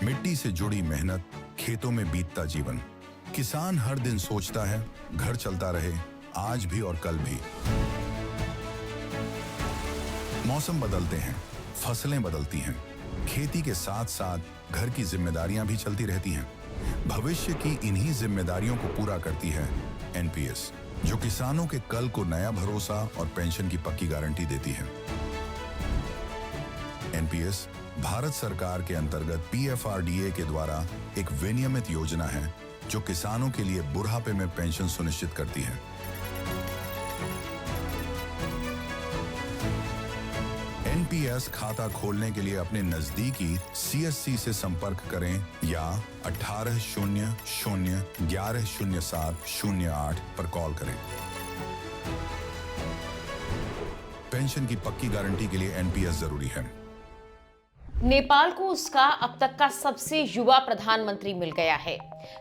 मिट्टी से जुड़ी मेहनत, खेतों में बीतता जीवन। किसान हर दिन सोचता है घर चलता रहे, आज भी और कल भी। मौसम बदलते हैं, फसलें बदलती हैं, खेती के साथ साथ घर की जिम्मेदारियां भी चलती रहती हैं। भविष्य की इन्हीं जिम्मेदारियों को पूरा करती है एनपीएस, जो किसानों के कल को नया भरोसा और पेंशन की पक्की गारंटी देती है। एनपीएस भारत सरकार के अंतर्गत पीएफआरडीए के द्वारा एक विनियमित योजना है जो किसानों के लिए बुढ़ापे में पेंशन सुनिश्चित करती है। एनपीएस खाता खोलने के लिए अपने नजदीकी सीएससी से संपर्क करें या 1800-1107-08 पर कॉल करें। पेंशन की पक्की गारंटी के लिए एनपीएस जरूरी है। नेपाल को उसका अब तक का सबसे युवा प्रधानमंत्री मिल गया है।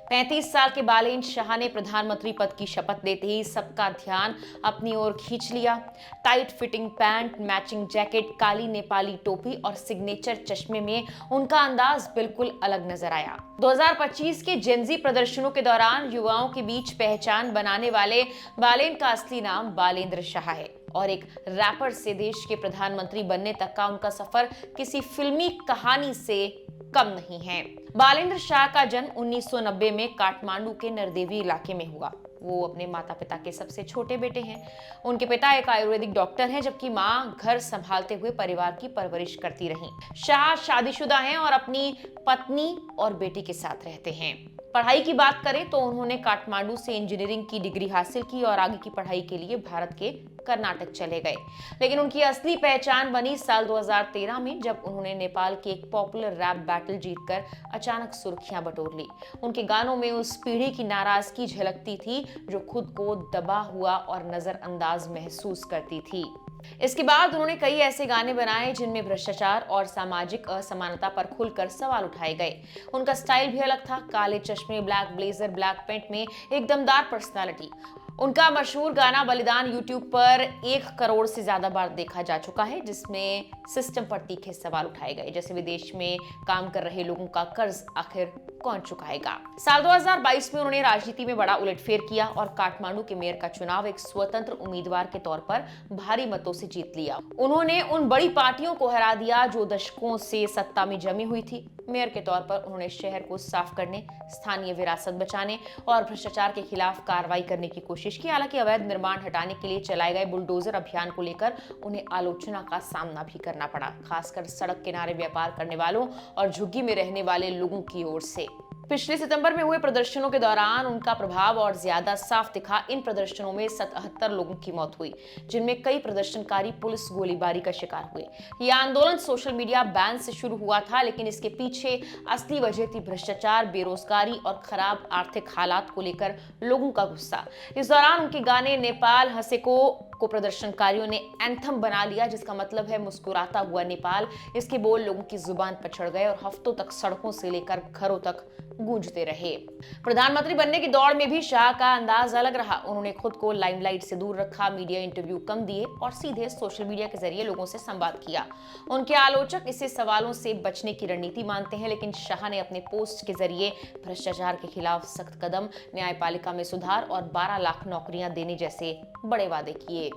35 साल के बालेन शाह ने प्रधानमंत्री पद की शपथ लेते ही सबका ध्यान अपनी ओर खींच लिया। Tight fitting pant, matching jacket, काली नेपाली टोपी और सिग्नेचर चश्मे में उनका अंदाज बिल्कुल अलग नजर आया। 2025 के जेनजी प्रदर्शनों के दौरान युवाओं के बीच पहचान बनाने वाले बालेन का असली नाम बालेंद्र शाह है और एक रैपर से देश के प्रधानमंत्री बनने तक का उनका सफर किसी फिल्मी कहानी से कम नहीं है। बालेंद्र शाह का जन्म 1990 में काठमांडू के नरदेवी इलाके में हुआ। वो अपने माता पिता के सबसे छोटे बेटे हैं। उनके पिता एक आयुर्वेदिक डॉक्टर हैं, जबकि मां घर संभालते हुए परिवार की परवरिश करती रहीं। शाह शादीशुदा हैं और अपनी पत्नी और बेटी के साथ रहते हैं। पढ़ाई की बात करें तो उन्होंने काठमांडू से इंजीनियरिंग की डिग्री हासिल की और आगे की पढ़ाई के लिए भारत के कर्नाटक चले गए। लेकिन उनकी असली पहचान बनी साल 2013 में, जब उन्होंने नेपाल की एक पॉपुलर रैप बैटल जीतकर अचानक सुर्खियां बटोर ली। उनके गानों में उस पीढ़ी की नाराजगी झलकती थी जो खुद को दबा हुआ और नजरअंदाज महसूस करती थी। इसके बाद उन्होंने कई ऐसे गाने बनाए जिनमें भ्रष्टाचार और सामाजिक असमानता पर खुलकर सवाल उठाए गए। उनका स्टाइल भी अलग था, काले चश्मे, ब्लैक ब्लेजर, ब्लैक पेंट में एक दमदार पर्सनालिटी। उनका मशहूर गाना बलिदान यूट्यूब पर 1 करोड़ से ज्यादा बार देखा जा चुका है, जिसमें सिस्टम पर तीखे सवाल उठाए गए, जैसे विदेश में काम कर रहे लोगों का कर्ज आखिर कौन चुकाएगा। साल 2022 में उन्होंने राजनीति में बड़ा उलटफेर किया और काठमांडू के मेयर का चुनाव एक स्वतंत्र उम्मीदवार के तौर पर भारी मतों से जीत लिया। उन्होंने उन बड़ी पार्टियों को हरा दिया जो दशकों से सत्ता में जमी हुई थी। मेयर के तौर पर उन्होंने शहर को साफ करने, स्थानीय विरासत बचाने और भ्रष्टाचार के खिलाफ कार्रवाई करने की कोशिश की। हालांकि अवैध निर्माण हटाने के लिए चलाए गए बुलडोजर अभियान को लेकर उन्हें आलोचना का सामना भी करना पड़ा, खासकर सड़क किनारे व्यापार करने वालों और झुग्गी में रहने वाले लोगों की ओर से। पिछले सितंबर में हुए प्रदर्शनों के दौरान उनका प्रभाव और ज्यादा साफ दिखा। इन प्रदर्शनों में 77 लोगों की मौत हुई, जिनमें कई प्रदर्शनकारी पुलिस गोलीबारी का शिकार हुए। यह आंदोलन सोशल मीडिया बैन से शुरू हुआ था, लेकिन इसके पीछे असली वजह थी भ्रष्टाचार, बेरोजगारी और खराब आर्थिक हालात को लेकर लोगों का गुस्सा। इस दौरान उनके गाने नेपाल हंसेको को प्रदर्शनकारियों ने एंथम बना लिया, जिसका मतलब है मुस्कुराता हुआ नेपाल। इसके बोल लोगों की जुबान पर चढ़ गए और हफ्तों तक सड़कों से लेकर घरों तक गूंजते रहे। प्रधानमंत्री बनने की दौड़ में भी शाह का अंदाज अलग रहा। उन्होंने खुद को लाइमलाइट से दूर रखा, मीडिया इंटरव्यू कम दिए और सीधे सोशल मीडिया के जरिए लोगों से संवाद किया। उनके आलोचक इसे सवालों से बचने की रणनीति मानते हैं, लेकिन शाह ने अपने पोस्ट के जरिए भ्रष्टाचार के खिलाफ सख्त कदम, न्यायपालिका में सुधार और 12 लाख नौकरियां देने जैसे बड़े वादे किए।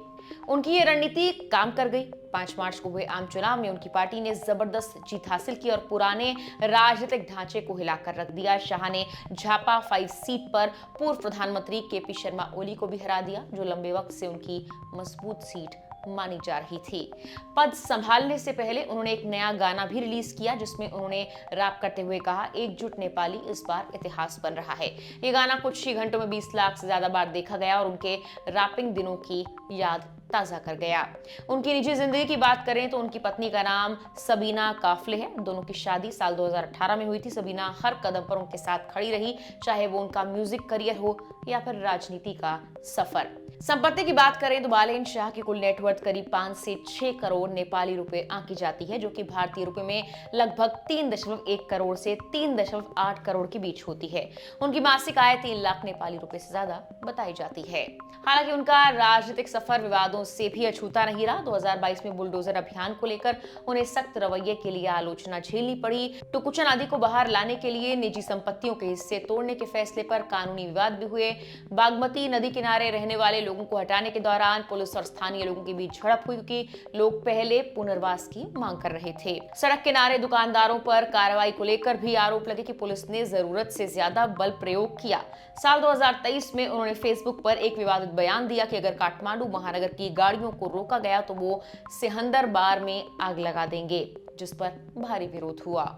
उनकी ये रणनीति काम कर गई। 5 मार्च को हुए आम चुनाव में उनकी पार्टी ने जबरदस्त जीत हासिल की और पुराने राजनीतिक ढांचे को हिलाकर रख दिया। शाह ने झापा 5 सीट पर पूर्व प्रधानमंत्री केपी शर्मा ओली को भी हरा दिया, जो लंबे वक्त से उनकी मजबूत सीट मानी जा रही थी। पद संभालने से पहले उन्होंने एक नया गाना भी रिलीज किया, जिसमें उन्होंने रैप करते हुए कहा, एकजुट नेपाली इस बार इतिहास बन रहा है। ये गाना कुछ ही घंटों में 20 लाख से ज्यादा बार देखा गया और उनके रैपिंग दिनों की याद ताजा कर गया। उनकी निजी जिंदगी की बात करें तो उनकी पत्नी का नाम सबीना काफले है। दोनों की शादी साल 2018 में हुई थी। सबीना हर कदम पर उनके साथ खड़ी रही, चाहे वो उनका म्यूजिक करियर हो या फिर राजनीति का सफर। संपत्ति की बात करें तो बालेन शाह की कुल नेटवर्थ करीब 5 से 6 करोड़ नेपाली रुपए आंकी जाती है, जो कि भारतीय रुपए में लगभग 3.1 करोड़ से 3.8 करोड़ के बीच होती है। उनकी मासिक आय 3 लाख नेपाली रुपए से ज्यादा बताई जाती है। हालांकि उनका राजनीतिक सफर विवादों से भी अछूता नहीं रहा। 2022 में बुलडोजर अभियान को लेकर उन्हें सख्त रवैये के लिए आलोचना झेलनी पड़ी। टुकुचन आदि को बाहर लाने के लिए निजी संपत्तियों के हिस्से तोड़ने के फैसले पर कानूनी विवाद भी हुए। बागमती नदी किनारे रहने वाले लोगों को हटाने के दौरान पुलिस और स्थानीय लोगों के बीच झड़प हुई, क्योंकि लोग पहले पुनर्वास की मांग कर रहे थे। सड़क किनारे दुकानदारों पर कार्रवाई को लेकर भी आरोप लगे कि पुलिस ने जरूरत से ज्यादा बल प्रयोग किया। साल 2023 में उन्होंने फेसबुक पर एक विवादित बयान दिया कि अगर काठमांडू महानगर की गाड़ियों को रोका गया तो वो सिहंदर बार में आग लगा देंगे, जिस पर भारी विरोध हुआ।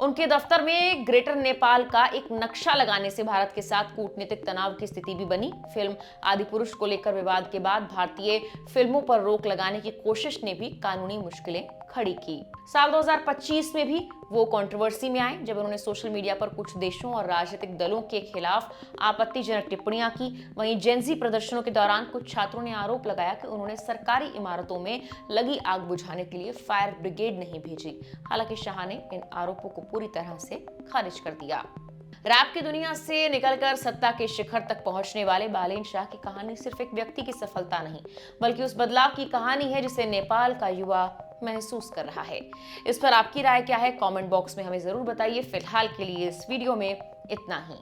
उनके दफ्तर में ग्रेटर नेपाल का एक नक्शा लगाने से भारत के साथ कूटनीतिक तनाव की स्थिति भी बनी। फिल्म आदिपुरुष को लेकर विवाद के बाद भारतीय फिल्मों पर रोक लगाने की कोशिश ने भी कानूनी मुश्किलें खड़ी की। साल 2025 में भी वो कंट्रोवर्सी में आए, जब उन्होंने सोशल मीडिया पर कुछ देशों और राजनीतिक दलों के खिलाफ आपत्तिजनक टिप्पणियां की। वहीं जेंजी प्रदर्शनों के दौरान कुछ छात्रों ने आरोप लगाया कि उन्होंने सरकारी इमारतों में लगी आग बुझाने के लिए फायर ब्रिगेड नहीं भेजी। हालांकि शाह ने इन आरोपों को पूरी तरह से खारिज कर दिया। रैप की दुनिया से निकलकर सत्ता के शिखर तक पहुंचने वाले बालेन शाह की कहानी सिर्फ एक व्यक्ति की सफलता नहीं, बल्कि उस बदलाव की कहानी है जिसे नेपाल का युवा महसूस कर रहा है। इस पर आपकी राय क्या है? कमेंट बॉक्स में हमें जरूर बताइए। फिलहाल के लिए इस वीडियो में इतना ही।